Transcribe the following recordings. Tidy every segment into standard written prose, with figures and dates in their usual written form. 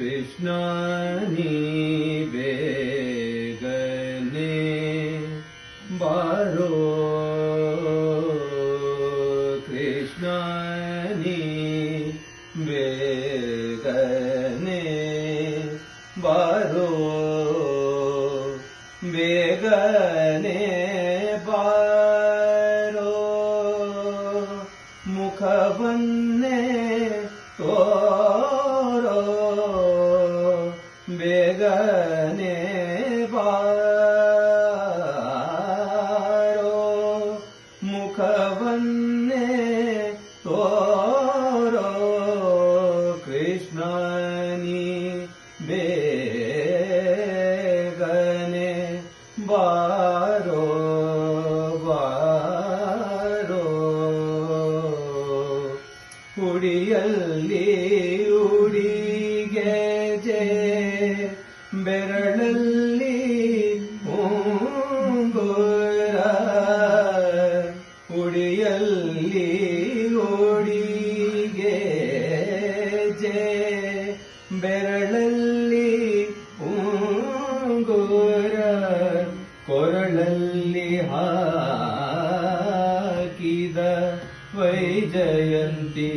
ಕೃಷ್ಣ ನೀ ಬೇಗನೆ ಬಾರೋ ಕೃಷ್ಣ ನೀ ಬೇಗನೆ ಬಾರೋ ಬೇಗನೆ ಬಾರೋ ಮುಖವನ್ನೇ ತೋರೋ ಬೇಗನೆ ಬಾರೋ ಮುಖವನ್ನೇ ತೋರೋ ಕೃಷ್ಣ ನೀ ಬೇಗನೆ ಬಾರೋ ಬಾರೋ ಉಡಿಯಲ್ಲಿ ಉಡಿಗೆಜೆ ಬೆರಳಲ್ಲಿ ಉಂಗುರ ಉಡಿಯಲ್ಲಿ ಉಡಿಗೆಜೆ ಬೆರಳಲ್ಲಿ ಉಂಗುರ ಕೊರಳಲ್ಲಿ ಹಾಕಿದ ವೈಜಯಂತಿ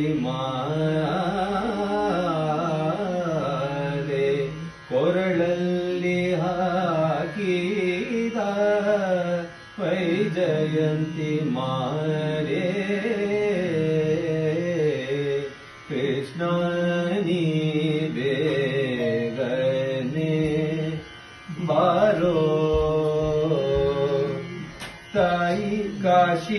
ಮಾಲೆ ಕೊರಳಲ್ಲಿ ಹಾಕಿದ ವೈಜಯಂತಿ ಮಾಲೆ